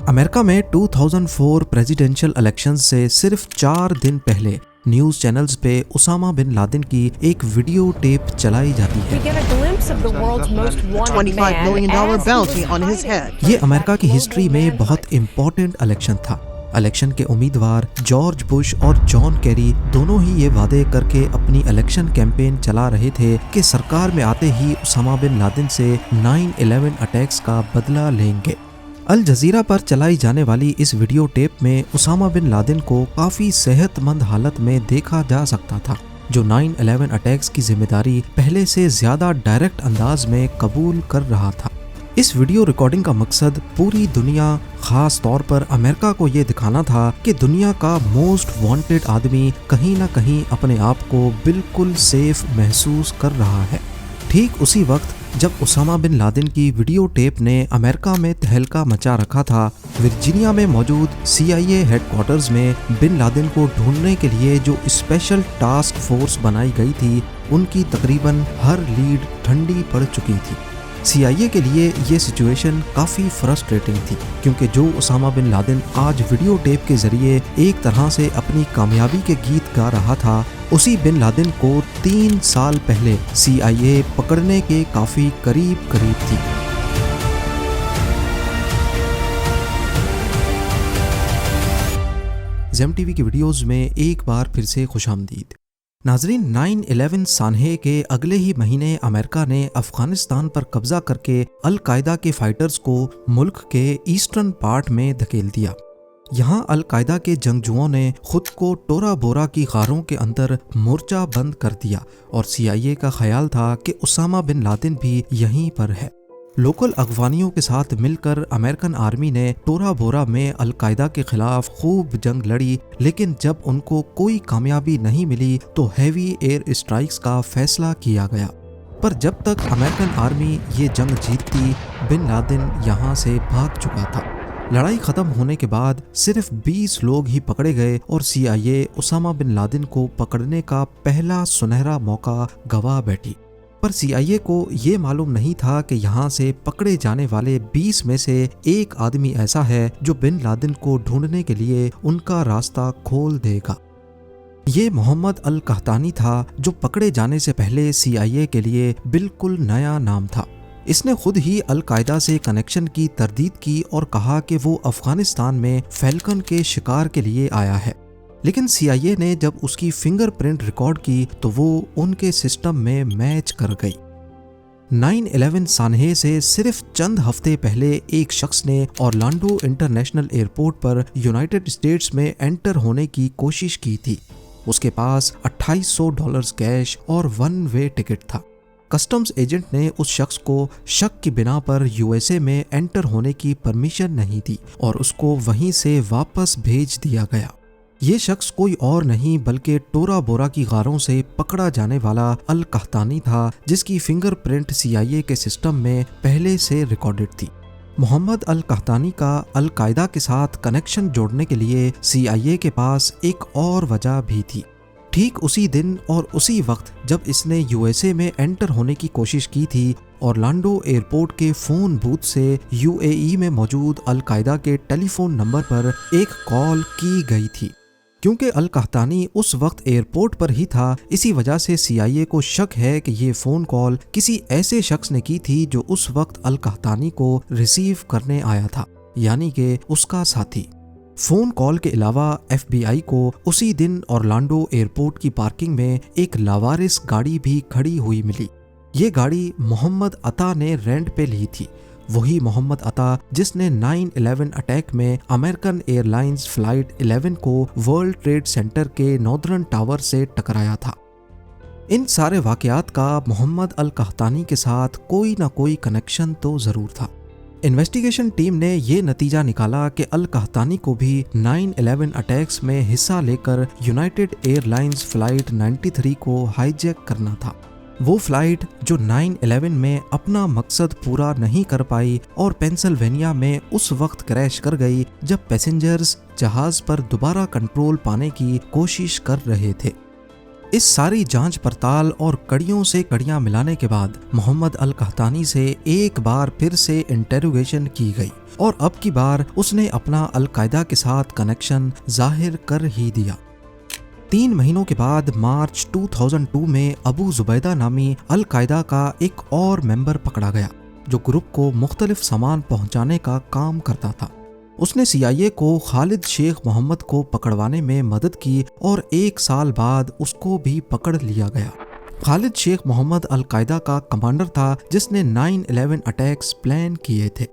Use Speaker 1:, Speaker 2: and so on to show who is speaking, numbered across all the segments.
Speaker 1: امریکہ میں 2004 presidential election سے صرف 4 دن پہلے نیوز چینلز پہ اسامہ بن لادن کی ایک ویڈیو ٹیپ چلائی جاتی ہے۔
Speaker 2: $25 million bounty on his head.
Speaker 1: یہ امریکہ کی ہسٹری میں بہت امپورٹنٹ الیکشن تھا۔ الیکشن کے امیدوار جارج بش اور جان کیری دونوں ہی یہ وعدے کر کے اپنی الیکشن کیمپین چلا رہے تھے کہ سرکار میں آتے ہی اسامہ بن لادن سے 9/11 اٹیکس کا بدلہ لیں گے۔ الجزیرہ پر چلائی جانے والی اس ویڈیو ٹیپ میں اسامہ بن لادن کو کافی صحت مند حالت میں دیکھا جا سکتا تھا، جو 9/11 اٹیکس کی ذمہ داری پہلے سے زیادہ ڈائریکٹ انداز میں قبول کر رہا تھا۔ اس ویڈیو ریکارڈنگ کا مقصد پوری دنیا، خاص طور پر امریکہ کو یہ دکھانا تھا کہ دنیا کا موسٹ وانٹڈ آدمی کہیں نہ کہیں اپنے آپ کو بالکل سیف محسوس کر رہا ہے۔ ٹھیک اسی وقت جب اسامہ بن لادن کی ویڈیو ٹیپ نے امریکہ میں تہلکہ مچا رکھا تھا، ورجینیا میں موجود CIA ہیڈ کوارٹرز میں بن لادن کو ڈھونڈنے کے لیے جو اسپیشل ٹاسک فورس بنائی گئی تھی، ان کی تقریباً ہر لیڈ ٹھنڈی پڑ چکی تھی۔ CIA کے لیے یہ سچویشن کافی فرسٹریٹنگ تھی، کیونکہ جو اسامہ بن لادن آج ویڈیو ٹیپ کے ذریعے ایک طرح سے اپنی کامیابی کے گیت گا رہا تھا، اسی بن لادن کو 3 سال پہلے CIA پکڑنے کے کافی قریب تھی۔ زیم ٹی وی کی ویڈیوز میں ایک بار پھر سے خوش آمدید۔ ناظرین، 9/11 سانحے کے اگلے ہی مہینے امریکہ نے افغانستان پر قبضہ کر کے القاعدہ کے فائٹرز کو ملک کے ایسٹرن پارٹ میں دھکیل دیا۔ یہاں القاعدہ کے جنگجوؤں نے خود کو ٹورا بورا کی غاروں کے اندر مورچہ بند کر دیا، اور CIA کا خیال تھا کہ اسامہ بن لادن بھی یہیں پر ہے۔ لوکل افغانیوں کے ساتھ مل کر امریکن آرمی نے ٹورا بورا میں القاعدہ کے خلاف خوب جنگ لڑی، لیکن جب ان کو کوئی کامیابی نہیں ملی تو ہیوی ایئر اسٹرائکس کا فیصلہ کیا گیا۔ پر جب تک امریکن آرمی یہ جنگ جیتتی، بن لادن یہاں سے بھاگ چکا تھا۔ لڑائی ختم ہونے کے بعد صرف 20 لوگ ہی پکڑے گئے، اور CIA اسامہ بن لادن کو پکڑنے کا پہلا سنہرا موقع گوا بیٹھی۔ پر CIA کو یہ معلوم نہیں تھا کہ یہاں سے پکڑے جانے والے 20 میں سے ایک آدمی ایسا ہے جو بن لادن کو ڈھونڈنے کے لیے ان کا راستہ کھول دے گا۔ یہ محمد القحطانی تھا، جو پکڑے جانے سے پہلے CIA کے لیے بالکل نیا نام تھا۔ اس نے خود ہی القاعدہ سے کنیکشن کی تردید کی اور کہا کہ وہ افغانستان میں فیلکن کے شکار کے لیے آیا ہے، لیکن CIA نے جب اس کی فنگر پرنٹ ریکارڈ کی تو وہ ان کے سسٹم میں میچ کر گئی۔ 9/11 سانحے سے صرف چند ہفتے پہلے ایک شخص نے اورلانڈو انٹرنیشنل ایئرپورٹ پر یونائٹڈ اسٹیٹس میں انٹر ہونے کی کوشش کی تھی۔ اس کے پاس $2800 کیش اور 1 وے ٹکٹ تھا۔ کسٹمز ایجنٹ نے اس شخص کو شک کی بنا پر USA میں انٹر ہونے کی پرمیشن نہیں دی، اور اس کو وہیں سے واپس بھیج دیا گیا۔ یہ شخص کوئی اور نہیں بلکہ ٹورا بورا کی غاروں سے پکڑا جانے والا القحطانی تھا، جس کی فنگر پرنٹ CIA کے سسٹم میں پہلے سے ریکارڈڈ تھی۔ محمد القحطانی کا القاعدہ کے ساتھ کنیکشن جوڑنے کے لیے CIA کے پاس ایک اور وجہ بھی تھی۔ ٹھیک اسی دن اور اسی وقت جب اس نے USA میں انٹر ہونے کی کوشش کی تھی، اورلانڈو ایئرپورٹ کے فون بوتھ سے UAE میں موجود القاعدہ کے ٹیلی فون نمبر پر ایک کال کی گئی تھی۔ کیونکہ القحطانی اس وقت ایئرپورٹ پر ہی تھا، اسی وجہ سے CIA کو شک ہے کہ یہ فون کال کسی ایسے شخص نے کی تھی جو اس وقت القحطانی کو ریسیو کرنے آیا تھا، یعنی کہ اس کا ساتھی۔ فون کال کے علاوہ FBI کو اسی دن اورلانڈو ایئرپورٹ کی پارکنگ میں ایک لاوارث گاڑی بھی کھڑی ہوئی ملی۔ یہ گاڑی محمد عطا نے رینٹ پہ لی تھی، وہی محمد عطا جس نے 9/11 اٹیک میں امریکن ایئر لائنز فلائٹ 11 کو ورلڈ ٹریڈ سینٹر کے ناردرن ٹاور سے ٹکرایا تھا۔ ان سارے واقعات کا محمد القحطانی کے ساتھ کوئی نہ کوئی کنیکشن تو ضرور تھا۔ انویسٹیگیشن ٹیم نے یہ نتیجہ نکالا کہ القحطانی کو بھی 9/11 اٹیکس میں حصہ لے کر یونائٹڈ ایئر لائنز فلائٹ 93 کو ہائی جیک کرنا تھا۔ وہ فلائٹ جو 9/11 میں اپنا مقصد پورا نہیں کر پائی اور پینسلوینیا میں اس وقت کریش کر گئی جب پیسنجرز جہاز پر دوبارہ کنٹرول پانے کی کوشش کر رہے تھے۔ اس ساری جانچ پڑتال اور کڑیوں سے کڑیاں ملانے کے بعد محمد القحطانی سے ایک بار پھر سے انٹروگیشن کی گئی اور اب کی بار اس نے اپنا القاعدہ کے ساتھ کنیکشن ظاہر کر ہی دیا۔ 3 مہینوں کے بعد مارچ 2002 میں ابو زبیدہ نامی القاعدہ کا ایک اور ممبر پکڑا گیا جو گروپ کو مختلف سامان پہنچانے کا کام کرتا تھا۔ اس نے CIA کو خالد شیخ محمد کو پکڑوانے میں مدد کی اور 1 سال بعد اس کو بھی پکڑ لیا گیا۔ خالد شیخ محمد القاعدہ کا کمانڈر تھا جس نے 9/11 اٹیکس پلان کیے تھے۔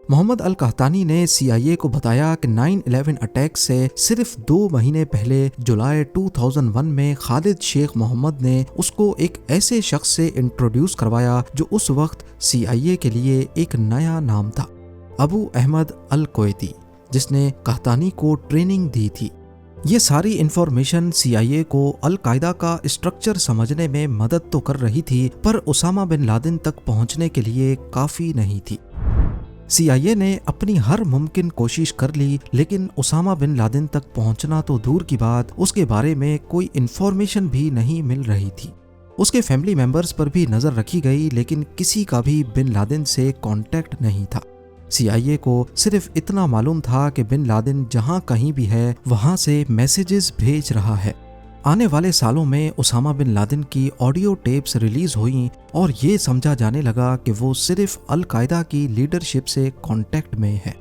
Speaker 1: محمد القحطانی نے CIA کو بتایا کہ 9/11 اٹیک سے صرف 2 مہینے پہلے جولائی 2001 میں خالد شیخ محمد نے اس کو ایک ایسے شخص سے انٹروڈیوس کروایا جو اس وقت CIA کے لیے ایک نیا نام تھا، ابو احمد الکویتی، جس نے قحطانی کو ٹریننگ دی تھی۔ یہ ساری انفارمیشن CIA کو القاعدہ کا اسٹرکچر سمجھنے میں مدد تو کر رہی تھی، پر اسامہ بن لادن تک پہنچنے کے لیے کافی نہیں تھی۔ CIA نے اپنی ہر ممکن کوشش کر لی، لیکن اسامہ بن لادن تک پہنچنا تو دور کی بات، اس کے بارے میں کوئی انفارمیشن بھی نہیں مل رہی تھی۔ اس کے فیملی ممبرز پر بھی نظر رکھی گئی، لیکن کسی کا بھی بن لادن سے کانٹیکٹ نہیں تھا۔ CIA کو صرف اتنا معلوم تھا کہ بن لادن جہاں کہیں بھی ہے وہاں سے میسیجز بھیج رہا ہے۔ آنے والے سالوں میں اسامہ بن لادن کی آڈیو ٹیپس ریلیز ہوئیں اور یہ سمجھا جانے لگا کہ وہ صرف القاعدہ کی لیڈرشپ سے کانٹیکٹ میں ہے۔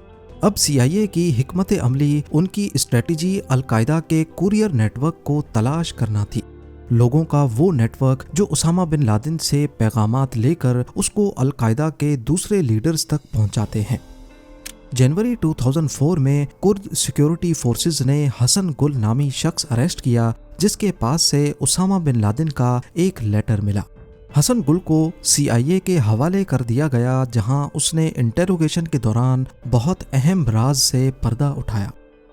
Speaker 1: اب CIA کی حکمت عملی، ان کی اسٹریٹجی القاعدہ کے کوریئر نیٹ ورک کو تلاش کرنا تھی، لوگوں کا وہ نیٹ ورک جو اسامہ بن لادن سے پیغامات لے کر اس کو القاعدہ کے دوسرے لیڈرز تک پہنچاتے ہیں۔ جنوری 2004 میں کرد سیکیورٹی فورسز نے حسن گل نامی شخص اریسٹ کیا جس کے پاس سے اسامہ بن لادن کا ایک لیٹر ملا۔ حسن گل کو CIA کے حوالے کر دیا گیا جہاں اس نے انٹروگیشن کے دوران بہت اہم راز سے پردہ اٹھایا۔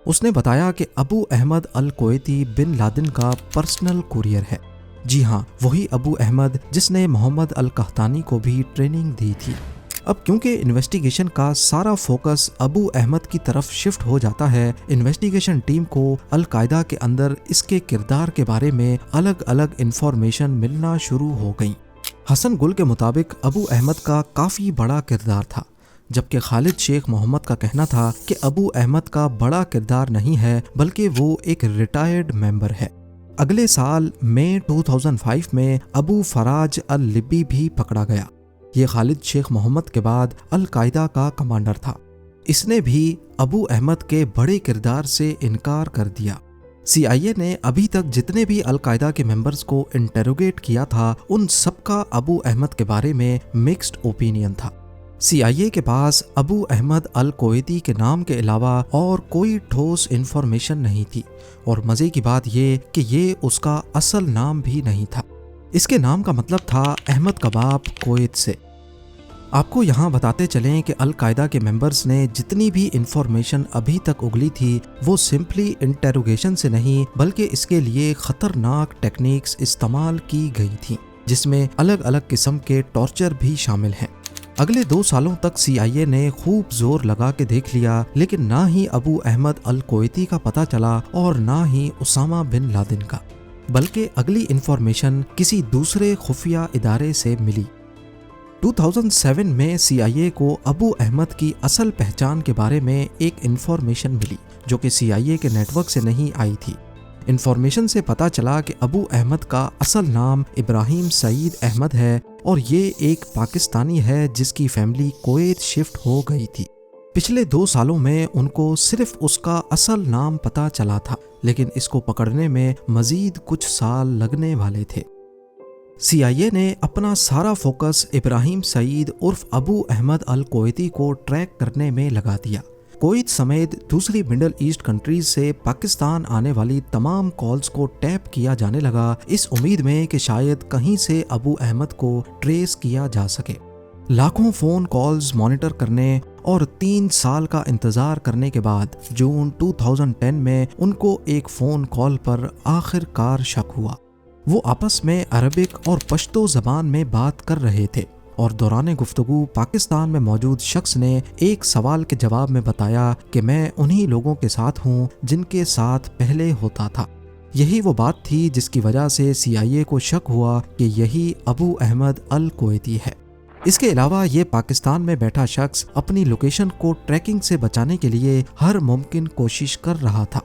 Speaker 1: اس نے بتایا کہ ابو احمد الکویتی بن لادن کا پرسنل کوریئر ہے۔ جی ہاں، وہی ابو احمد جس نے محمد القحطانی کو بھی ٹریننگ دی تھی۔ اب کیونکہ انویسٹیگیشن کا سارا فوکس ابو احمد کی طرف شفٹ ہو جاتا ہے، انویسٹیگیشن ٹیم کو القاعدہ کے اندر اس کے کردار کے بارے میں الگ الگ انفارمیشن ملنا شروع ہو گئیں۔ حسن گل کے مطابق ابو احمد کا کافی بڑا کردار تھا، جبکہ خالد شیخ محمد کا کہنا تھا کہ ابو احمد کا بڑا کردار نہیں ہے بلکہ وہ ایک ریٹائرڈ ممبر ہے۔ اگلے سال مئی 2005 میں ابو فراج اللبی بھی پکڑا گیا۔ یہ خالد شیخ محمد کے بعد القاعدہ کا کمانڈر تھا۔ اس نے بھی ابو احمد کے بڑے کردار سے انکار کر دیا۔ CIA نے ابھی تک جتنے بھی القاعدہ کے ممبرز کو انٹروگیٹ کیا تھا ان سب کا ابو احمد کے بارے میں مکسڈ اوپینین تھا۔ CIA کے پاس ابو احمد الکویتی کے نام کے علاوہ اور کوئی ٹھوس انفارمیشن نہیں تھی، اور مزے کی بات یہ کہ یہ اس کا اصل نام بھی نہیں تھا۔ اس کے نام کا مطلب تھا احمد کباب کویت سے۔ آپ کو یہاں بتاتے چلیں کہ القاعدہ کے ممبرز نے جتنی بھی انفارمیشن ابھی تک اگلی تھی وہ سمپلی انٹروگیشن سے نہیں بلکہ اس کے لیے خطرناک ٹیکنیکس استعمال کی گئی تھیں، جس میں الگ الگ قسم کے ٹارچر بھی شامل ہیں۔ اگلے 2 سالوں تک CIA نے خوب زور لگا کے دیکھ لیا، لیکن نہ ہی ابو احمد الکویتی کا پتہ چلا اور نہ ہی اسامہ بن لادن کا، بلکہ اگلی انفارمیشن کسی دوسرے خفیہ ادارے سے ملی۔ 2007 میں CIA کو ابو احمد کی اصل پہچان کے بارے میں ایک انفارمیشن ملی جو کہ CIA کے نیٹ ورک سے نہیں آئی تھی۔ انفارمیشن سے پتا چلا کہ ابو احمد کا اصل نام ابراہیم سعید احمد ہے اور یہ ایک پاکستانی ہے جس کی فیملی کویت شفٹ ہو گئی تھی۔ پچھلے 2 سالوں میں ان کو صرف اس کا اصل نام پتا چلا تھا، لیکن اس کو پکڑنے میں مزید کچھ سال لگنے والے تھے۔ CIA نے اپنا سارا فوکس ابراہیم سعید عرف ابو احمد الکویتی کو ٹریک کرنے میں لگا دیا۔ کویت سمیت دوسری مڈل ایسٹ کنٹریز سے پاکستان آنے والی تمام کالز کو ٹیپ کیا جانے لگا، اس امید میں کہ شاید کہیں سے ابو احمد کو ٹریس کیا جا سکے۔ لاکھوں فون کالز مانیٹر کرنے اور 3 سال کا انتظار کرنے کے بعد جون 2010 میں ان کو ایک فون کال پر آخر کار شک ہوا۔ وہ آپس میں عربک اور پشتو زبان میں بات کر رہے تھے اور دوران گفتگو پاکستان میں موجود شخص نے ایک سوال کے جواب میں بتایا کہ میں انہی لوگوں کے ساتھ ہوں جن کے ساتھ پہلے ہوتا تھا۔ یہی وہ بات تھی جس کی وجہ سے CIA کو شک ہوا کہ یہی ابو احمد الکویتی ہے۔ اس کے علاوہ یہ پاکستان میں بیٹھا شخص اپنی لوکیشن کو ٹریکنگ سے بچانے کے لیے ہر ممکن کوشش کر رہا تھا۔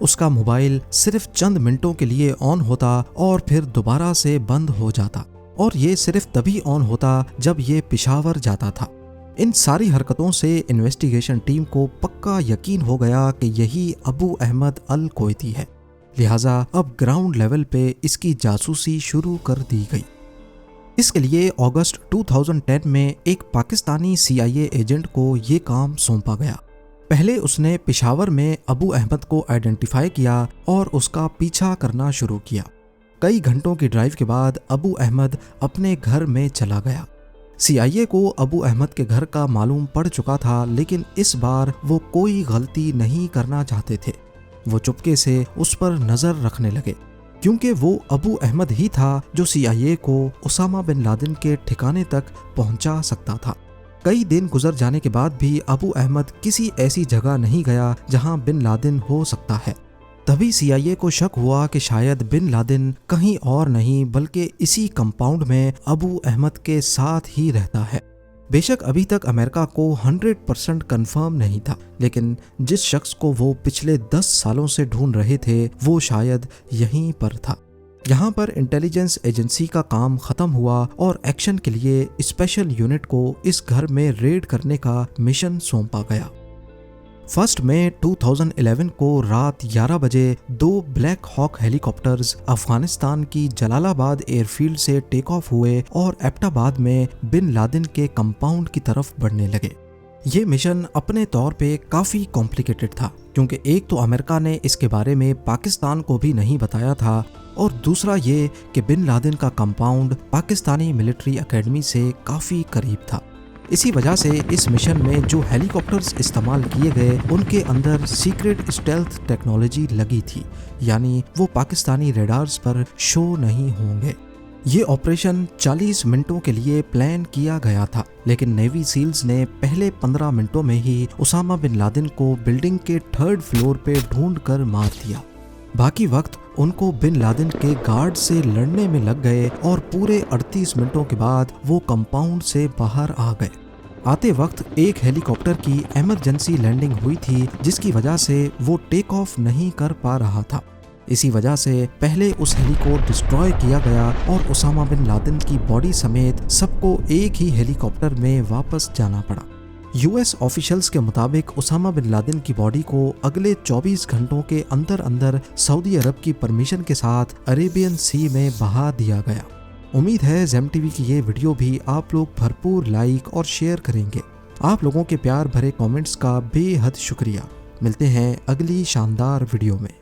Speaker 1: اس کا موبائل صرف چند منٹوں کے لیے آن ہوتا اور پھر دوبارہ سے بند ہو جاتا، اور یہ صرف تبھی آن ہوتا جب یہ پشاور جاتا تھا۔ ان ساری حرکتوں سے انویسٹیگیشن ٹیم کو پکا یقین ہو گیا کہ یہی ابو احمد الکویتی ہے، لہٰذا اب گراؤنڈ لیول پہ اس کی جاسوسی شروع کر دی گئی۔ اس کے لیے اگست 2010 میں ایک پاکستانی CIA ایجنٹ کو یہ کام سونپا گیا۔ پہلے اس نے پشاور میں ابو احمد کو آئیڈینٹیفائی کیا اور اس کا پیچھا کرنا شروع کیا۔ کئی گھنٹوں کی ڈرائیو کے بعد ابو احمد اپنے گھر میں چلا گیا۔ CIA کو ابو احمد کے گھر کا معلوم پڑ چکا تھا، لیکن اس بار وہ کوئی غلطی نہیں کرنا چاہتے تھے۔ وہ چپکے سے اس پر نظر رکھنے لگے، کیونکہ وہ ابو احمد ہی تھا جو CIA کو اسامہ بن لادن کے ٹھکانے تک پہنچا سکتا تھا۔ کئی دن گزر جانے کے بعد بھی ابو احمد کسی ایسی جگہ نہیں گیا جہاں بن لادن ہو سکتا ہے۔ تبھی CIA کو شک ہوا کہ شاید بن لادن کہیں اور نہیں بلکہ اسی کمپاؤنڈ میں ابو احمد کے ساتھ ہی رہتا ہے۔ بے شک ابھی تک امریکہ کو 100% کنفرم نہیں تھا، لیکن جس شخص کو وہ پچھلے 10 سالوں سے ڈھونڈ رہے تھے وہ شاید یہیں پر تھا۔ یہاں پر انٹیلیجنس ایجنسی کا کام ختم ہوا اور ایکشن کے لیے اسپیشل یونٹ کو اس گھر میں ریڈ کرنے کا مشن سونپا گیا۔ 1 مئی 2011 کو رات 11 بجے 2 بلیک ہاک ہیلی کاپٹرز افغانستان کی جلال آباد ایئر فیلڈ سے ٹیک آف ہوئے اور ایبٹ آباد میں بن لادن کے کمپاؤنڈ کی طرف بڑھنے لگے۔ یہ مشن اپنے طور پہ کافی کمپلیکیٹڈ تھا، کیونکہ ایک تو امریکہ نے اس کے بارے میں پاکستان کو بھی نہیں بتایا تھا، اور دوسرا یہ کہ بن لادن کا کمپاؤنڈ پاکستانی ملٹری اکیڈمی سے کافی قریب تھا۔ اسی وجہ سے اس مشن میں جو ہیلی کاپٹرز استعمال کیے گئے ان کے اندر سیکرٹ اسٹیلتھ ٹیکنالوجی لگی تھی، یعنی وہ پاکستانی ریڈارز پر شو نہیں ہوں گے۔ یہ آپریشن 40 منٹوں کے لیے پلان کیا گیا تھا، لیکن نیوی سیلز نے پہلے 15 منٹوں میں ہی اسامہ بن لادن کو بلڈنگ کے 3rd فلور پہ ڈھونڈ کر مار دیا۔ باقی وقت ان کو بن لادن کے گارڈ سے لڑنے میں لگ گئے اور پورے 38 منٹوں کے بعد وہ کمپاؤنڈ سے باہر آ گئے۔ آتے وقت ایک ہیلی کاپٹر کی ایمرجنسی لینڈنگ ہوئی تھی، جس کی وجہ سے وہ ٹیک آف نہیں کر پا رہا تھا۔ اسی وجہ سے پہلے اس ہیلی کو ڈسٹروائے کیا گیا اور اسامہ بن لادن کی باڈی سمیت سب کو ایک ہی ہیلی کاپٹر میں واپس جانا پڑا۔ US آفیشلز کے مطابق اسامہ بن لادن کی باڈی کو اگلے 24 گھنٹوں کے اندر اندر سعودی عرب کی پرمیشن کے ساتھ عریبین سی میں بہا دیا گیا۔ امید ہے زیم ٹی وی کی یہ ویڈیو بھی آپ لوگ بھرپور لائک اور شیئر کریں گے۔ آپ لوگوں کے پیار بھرے کامنٹس کا بے حد شکریہ۔ ملتے ہیں اگلی شاندار ویڈیو میں۔